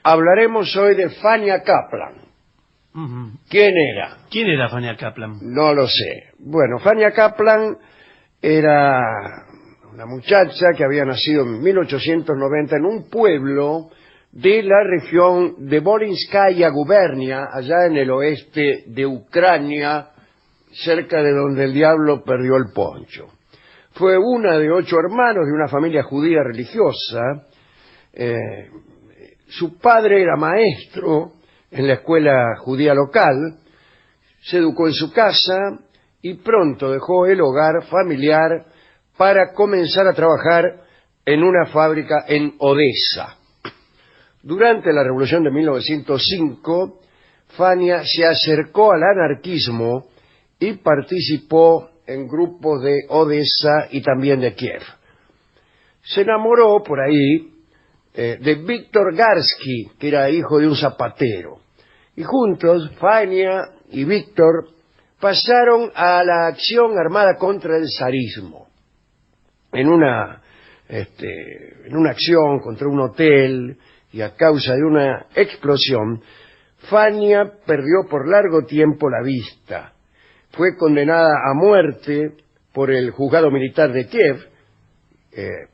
Hablaremos hoy de Fania Kaplan. ¿Quién era? ¿Quién era Fania Kaplan? No lo sé. Bueno, Fania Kaplan era una muchacha que había nacido en 1890 en un pueblo de la región de Volinskaya Gubernia, allá en el oeste de Ucrania, cerca de donde el diablo perdió el poncho. Fue una de 8 hermanos de una familia judía religiosa. Su padre era maestro en la escuela judía local, se educó en su casa y pronto dejó el hogar familiar para comenzar a trabajar en una fábrica en Odessa. Durante la Revolución de 1905, Fania se acercó al anarquismo y participó en grupos de Odessa y también de Kiev. Se enamoró por ahí de Víctor Garsky, que era hijo de un zapatero. Y juntos, Fania y Víctor pasaron a la acción armada contra el zarismo. En una acción contra un hotel y a causa de una explosión, Fania perdió por largo tiempo la vista. Fue condenada a muerte por el juzgado militar de Kiev,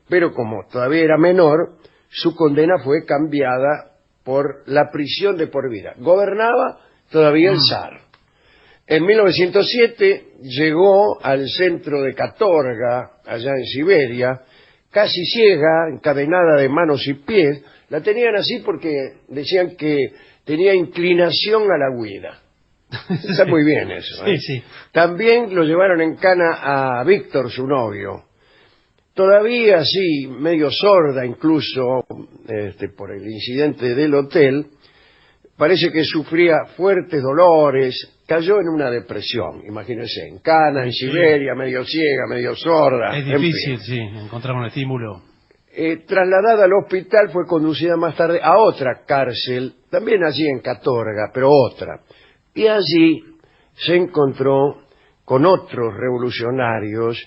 pero como todavía era menor, su condena fue cambiada por la prisión de por vida. Gobernaba todavía el zar. En 1907 llegó al centro de Katorga, allá en Siberia, casi ciega, encadenada de manos y pies. La tenían así porque decían que tenía inclinación a la huida. Está muy bien eso. Sí, sí. También lo llevaron en cana a Víctor, su novio. Todavía así, medio sorda incluso, por el incidente del hotel, parece que sufría fuertes dolores, cayó en una depresión, imagínense, en cana, en Siberia, medio ciega, medio sorda. Es difícil, sí, encontrar un estímulo. Trasladada al hospital, fue conducida más tarde a otra cárcel, también allí en Katorga, pero otra. Y allí se encontró con otros revolucionarios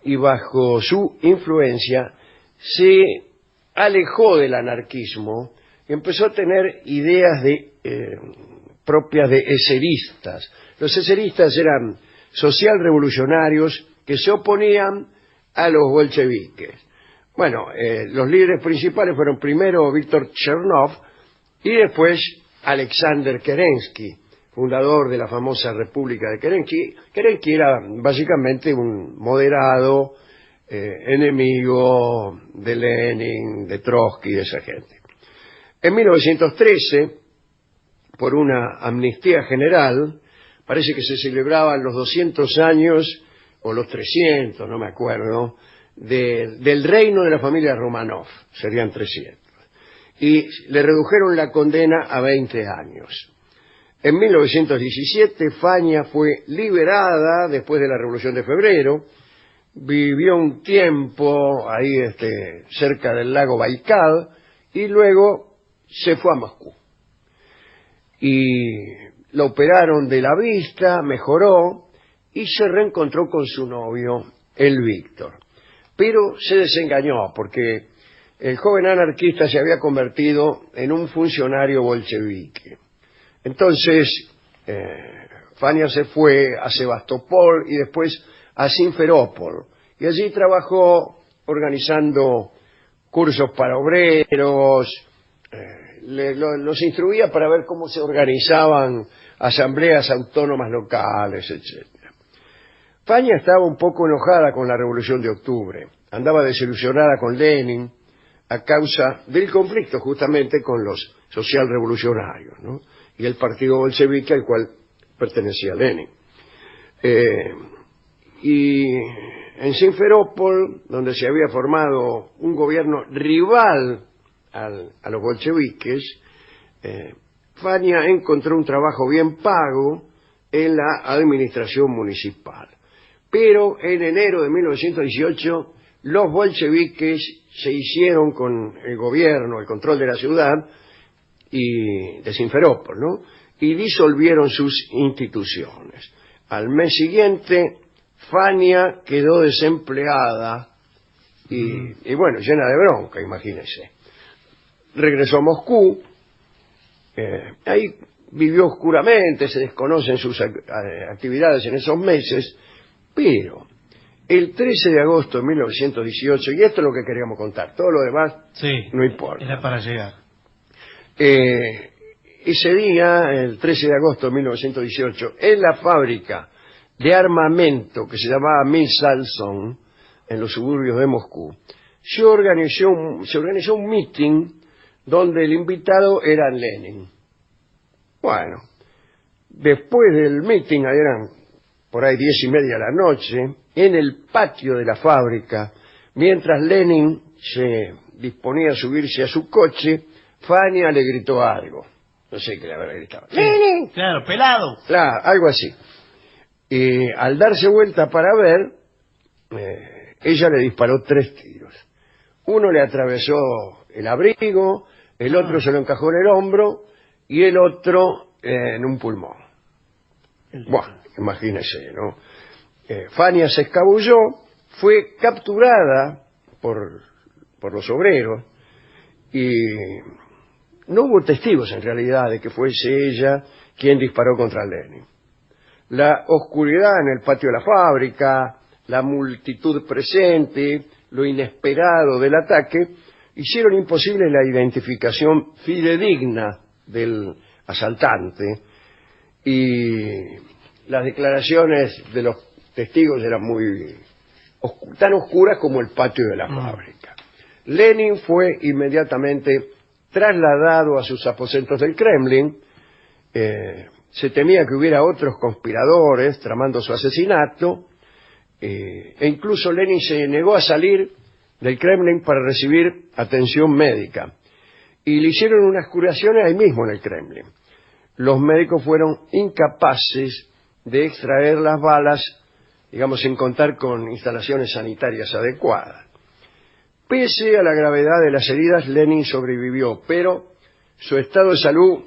y bajo su influencia se alejó del anarquismo y empezó a tener ideas propias de eseristas. Los eseristas eran socialrevolucionarios que se oponían a los bolcheviques. Bueno, los líderes principales fueron primero Víctor Chernov y después Alexander Kerensky, fundador de la famosa República de Kerensky. Kerensky era básicamente un moderado enemigo de Lenin, de Trotsky, de esa gente. En 1913, por una amnistía general, parece que se celebraban los 200 años, o los 300, no me acuerdo, del reino de la familia Romanov, serían 300. Y le redujeron la condena a 20 años. En 1917, Fania fue liberada después de la Revolución de Febrero, vivió un tiempo ahí cerca del lago Baikal y luego se fue a Moscú. Y la operaron de la vista, mejoró y se reencontró con su novio, el Víctor. Pero se desengañó porque el joven anarquista se había convertido en un funcionario bolchevique. Entonces, Fania se fue a Sebastopol y después a Simferópol. Y allí trabajó organizando cursos para obreros, los instruía para ver cómo se organizaban asambleas autónomas locales, etc. Fania estaba un poco enojada con la Revolución de Octubre. Andaba desilusionada con Lenin a causa del conflicto justamente con los socialrevolucionarios, ¿no? Y el partido bolchevique al cual pertenecía Lenin. Y en Simferópol, donde se había formado un gobierno rival a los bolcheviques, Fania encontró un trabajo bien pago en la administración municipal. Pero en enero de 1918 los bolcheviques se hicieron con el gobierno, el control de la ciudad y de Simferópol, ¿no? Y disolvieron sus instituciones. Al mes siguiente, Fania quedó desempleada y bueno, llena de bronca, imagínense. Regresó a Moscú Ahí vivió oscuramente, se desconocen sus actividades en esos meses, pero el 13 de agosto de 1918, y esto es lo que queríamos contar, todo lo demás Sí, no importa. era para llegar. Ese día, el 13 de agosto de 1918, en la fábrica de armamento que se llamaba Misalson, en los suburbios de Moscú, se organizó un meeting donde el invitado era Lenin. Bueno, después del meeting, eran por ahí 10:30 de la noche, en el patio de la fábrica, mientras Lenin se disponía a subirse a su coche, Fania le gritó algo. No sé qué le habrá gritado. ¡Lenin! Claro, pelado. Claro, algo así. Y al darse vuelta para ver, ella le disparó 3 tiros. Uno le atravesó el abrigo, el otro se lo encajó en el hombro y el otro en un pulmón. Bueno, imagínese, ¿no? Fania se escabulló, fue capturada por los obreros y no hubo testigos en realidad de que fuese ella quien disparó contra Lenin. La oscuridad en el patio de la fábrica, la multitud presente, lo inesperado del ataque, hicieron imposible la identificación fidedigna del asaltante y las declaraciones de los testigos eran tan oscuras como el patio de la fábrica. Lenin fue inmediatamente trasladado a sus aposentos del Kremlin. Se temía que hubiera otros conspiradores tramando su asesinato, e incluso Lenin se negó a salir del Kremlin para recibir atención médica. Y le hicieron unas curaciones ahí mismo en el Kremlin. Los médicos fueron incapaces de extraer las balas, digamos, sin contar con instalaciones sanitarias adecuadas. Pese a la gravedad de las heridas, Lenin sobrevivió, pero su estado de salud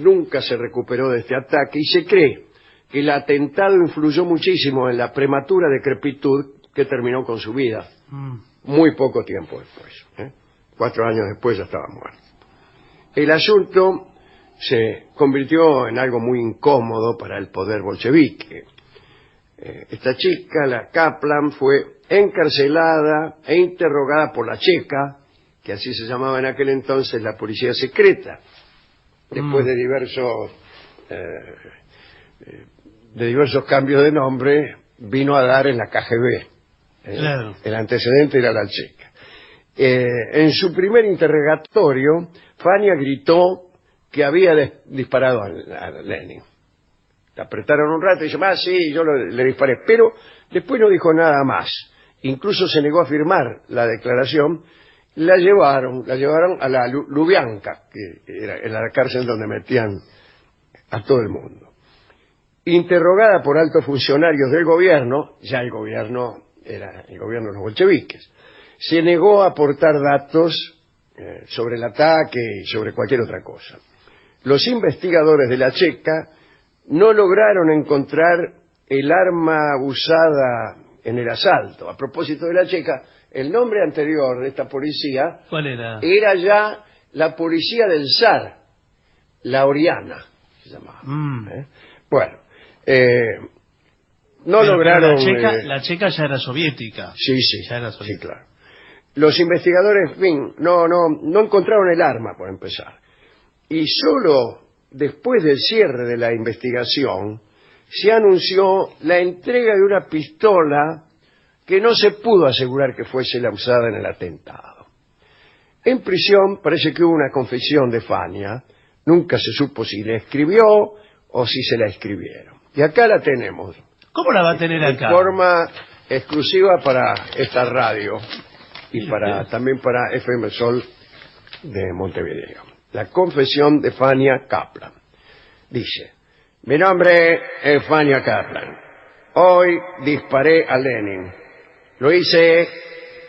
nunca se recuperó de este ataque y se cree que el atentado influyó muchísimo en la prematura decrepitud que terminó con su vida. Muy poco tiempo después. 4 años después ya estaba muerto. El asunto se convirtió en algo muy incómodo para el poder bolchevique. Esta chica, la Kaplan, fue encarcelada e interrogada por la Checa, que así se llamaba en aquel entonces la policía secreta. Después de diversos cambios de nombre, vino a dar en la KGB. Claro. El antecedente era la Checa. En su primer interrogatorio, Fania gritó que había disparado a Lenin. La apretaron un rato y dice, sí, yo le disparé. Pero después no dijo nada más. Incluso se negó a firmar la declaración. La llevaron a la Lubyanka, que era la cárcel donde metían a todo el mundo. Interrogada por altos funcionarios del gobierno, ya el gobierno era el gobierno de los bolcheviques, se negó a aportar datos sobre el ataque y sobre cualquier otra cosa. Los investigadores de la Checa no lograron encontrar el arma usada en el asalto. A propósito de la Checa, el nombre anterior de esta policía... ¿Cuál era? Era ya la policía del zar, la Oriana, se llamaba. Bueno, no lograron... La Checa ya era soviética. Sí, ya era soviética. Sí, claro. Los investigadores, en fin, no encontraron el arma, por empezar. Y solo después del cierre de la investigación se anunció la entrega de una pistola que no se pudo asegurar que fuese la usada en el atentado. En prisión parece que hubo una confesión de Fania, nunca se supo si la escribió o si se la escribieron. Y acá la tenemos. ¿Cómo la va a tener acá? En forma exclusiva para esta radio y también para FM Sol de Montevideo. La confesión de Fania Kaplan. Dice, mi nombre es Fania Kaplan. Hoy disparé a Lenin. Lo hice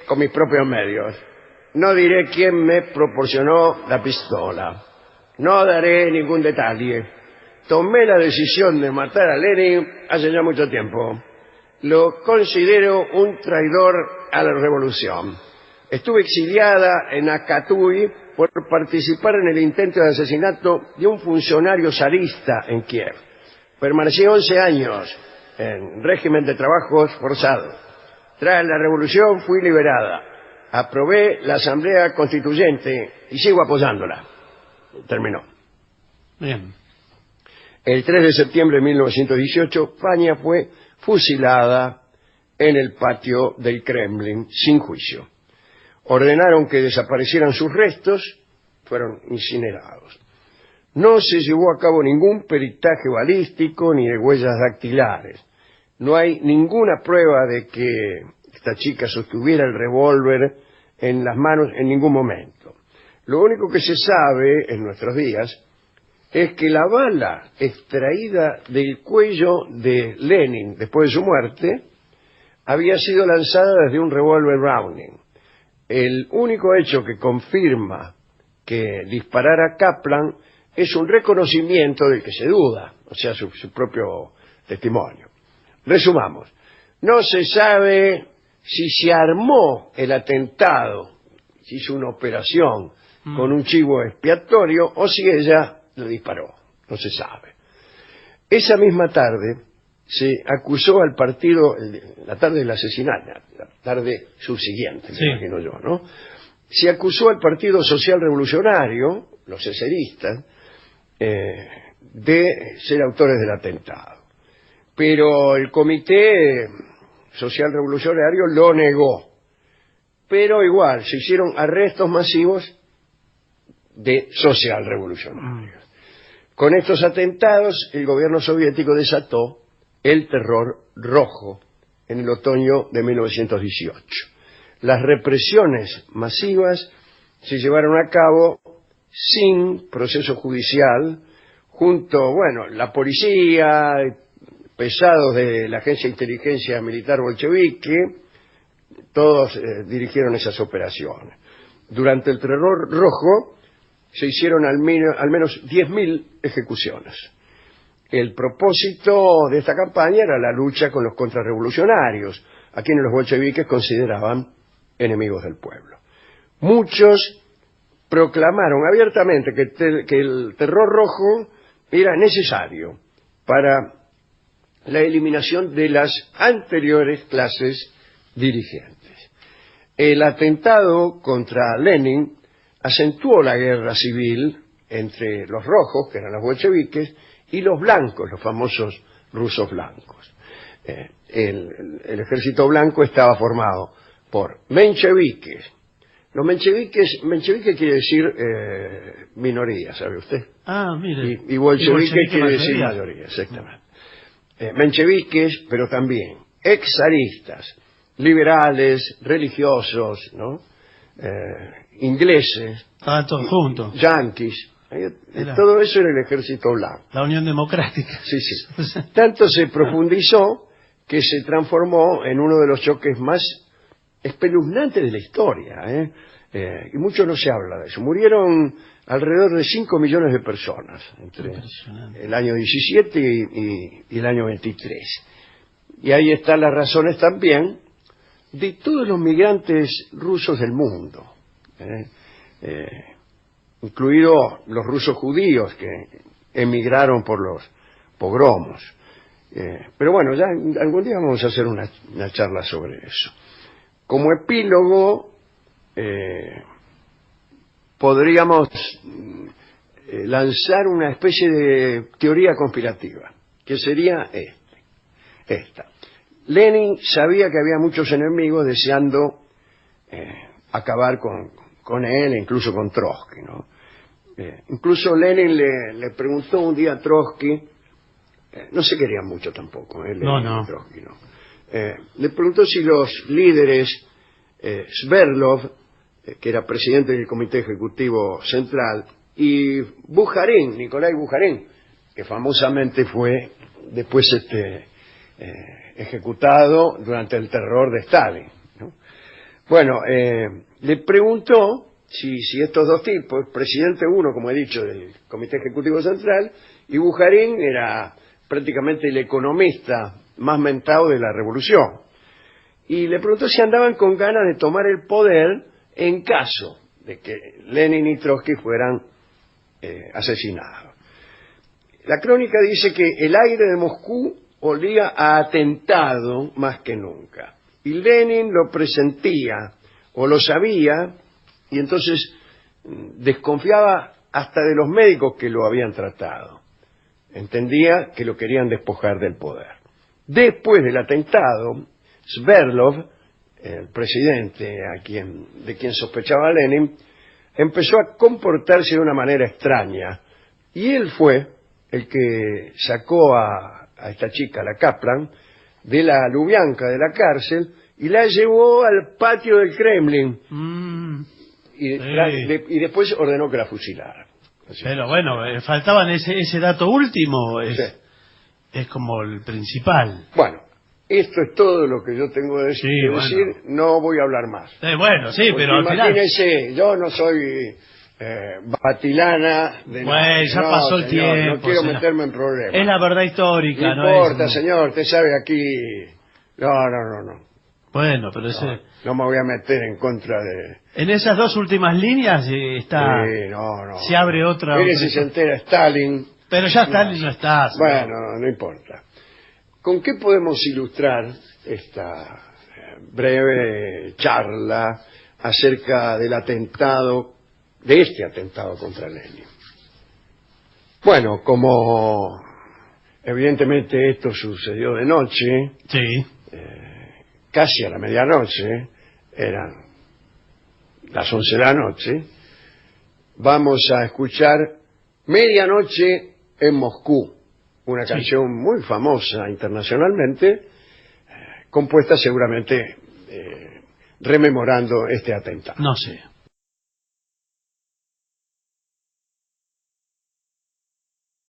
con mis propios medios. No diré quién me proporcionó la pistola. No daré ningún detalle. Tomé la decisión de matar a Lenin hace ya mucho tiempo. Lo considero un traidor a la revolución. estuve exiliada en Akatui por participar en el intento de asesinato de un funcionario zarista en Kiev. Permanecí 11 años en régimen de trabajos forzados. Tras la revolución fui liberada. Aprobé la Asamblea Constituyente y sigo apoyándola. Terminó. Bien. El 3 de septiembre de 1918, Fania fue fusilada en el patio del Kremlin sin juicio. Ordenaron que desaparecieran sus restos, fueron incinerados. No se llevó a cabo ningún peritaje balístico ni de huellas dactilares. No hay ninguna prueba de que esta chica sostuviera el revólver en las manos en ningún momento. Lo único que se sabe en nuestros días es que la bala extraída del cuello de Lenin después de su muerte había sido lanzada desde un revólver Browning. El único hecho que confirma que disparara Kaplan es un reconocimiento del que se duda, o sea, su propio testimonio. Resumamos, no se sabe si se armó el atentado, si hizo una operación con un chivo expiatorio o si ella lo disparó, no se sabe. Esa misma tarde se acusó al partido, la tarde del asesinato, la tarde subsiguiente, Sí. me imagino yo, ¿no? Se acusó al Partido Social Revolucionario, los eseristas, de ser autores del atentado. Pero el Comité Social Revolucionario lo negó. Pero igual, se hicieron arrestos masivos de social revolucionarios. Con estos atentados, el gobierno soviético desató el terror rojo en el otoño de 1918. Las represiones masivas se llevaron a cabo sin proceso judicial, junto, la policía, pesados de la Agencia de Inteligencia Militar Bolchevique, todos dirigieron esas operaciones. Durante el terror rojo se hicieron al menos 10.000 ejecuciones. El propósito de esta campaña era la lucha con los contrarrevolucionarios, a quienes los bolcheviques consideraban enemigos del pueblo. Muchos proclamaron abiertamente que el terror rojo era necesario para la eliminación de las anteriores clases dirigentes. El atentado contra Lenin acentuó la guerra civil entre los rojos, que eran los bolcheviques, y los blancos, los famosos rusos blancos. El ejército blanco estaba formado por mencheviques. Los mencheviques quiere decir minoría, ¿sabe usted? Ah, mire. Y bolchevique quiere decir mayoría, exactamente. Mencheviques, pero también exaristas, liberales, religiosos, ¿no? Ingleses, Estaban todos juntos. yanquis, todo eso era el ejército blanco. La Unión Democrática. Sí, sí. Tanto se profundizó que se transformó en uno de los choques más espeluznantes de la historia, y mucho no se habla de eso. Murieron alrededor de 5 millones de personas entre el año 17 y el año 23. Y ahí están las razones también de todos los migrantes rusos del mundo, incluidos los rusos judíos que emigraron por los pogromos. Pero bueno, ya algún día vamos a hacer una charla sobre eso. Como epílogo, podríamos lanzar una especie de teoría conspirativa, que sería esta. Lenin sabía que había muchos enemigos deseando acabar con él, incluso con Trotsky, ¿no? Incluso Lenin le preguntó un día a Trotsky, no se querían mucho tampoco, Lenin y Trotsky, ¿no? Le preguntó si los líderes, Sverdlov, que era presidente del Comité Ejecutivo Central, y Bujarin, Nikolai Bujarin, que famosamente fue después ejecutado durante el terror de Stalin, ¿no? Bueno, le preguntó si estos dos tipos, presidente uno, como he dicho, del Comité Ejecutivo Central, y Bujarin era prácticamente el economista más mentado de la revolución. Y le preguntó si andaban con ganas de tomar el poder en caso de que Lenin y Trotsky fueran asesinados. La crónica dice que el aire de Moscú olía a atentado más que nunca. Y Lenin lo presentía o lo sabía y entonces desconfiaba hasta de los médicos que lo habían tratado. Entendía que lo querían despojar del poder. Después del atentado, Sverdlov, el presidente de quien sospechaba Lenin, empezó a comportarse de una manera extraña. Y él fue el que sacó a esta chica, la Kaplan, de la Lubyanka, de la cárcel, y la llevó al patio del Kremlin. Y después ordenó que la fusilaran. Pero bueno, faltaban ese dato último, Sí. es como el principal. Bueno, esto es todo lo que yo tengo que decir. No voy a hablar más. Bueno, sí, Porque pero al final... imagínense, yo no soy batilana de nada. Ya pasó el señor, tiempo. No quiero meterme en problemas. Es la verdad histórica, no ¿no? importa, señor, usted sabe aquí... No. Bueno, pero ese... No me voy a meter en contra de... En esas dos últimas líneas está... no. Se abre otra... Mire si se entera Stalin. Pero ya Stalin no está. Bueno, no importa. ¿Con qué podemos ilustrar esta breve charla acerca del atentado, de este atentado contra Lenin? Bueno, como evidentemente esto sucedió de noche, Sí. Casi a la medianoche, eran las 11 de la noche, vamos a escuchar Medianoche en Moscú, una canción muy famosa internacionalmente, compuesta seguramente rememorando este atentado. No sé.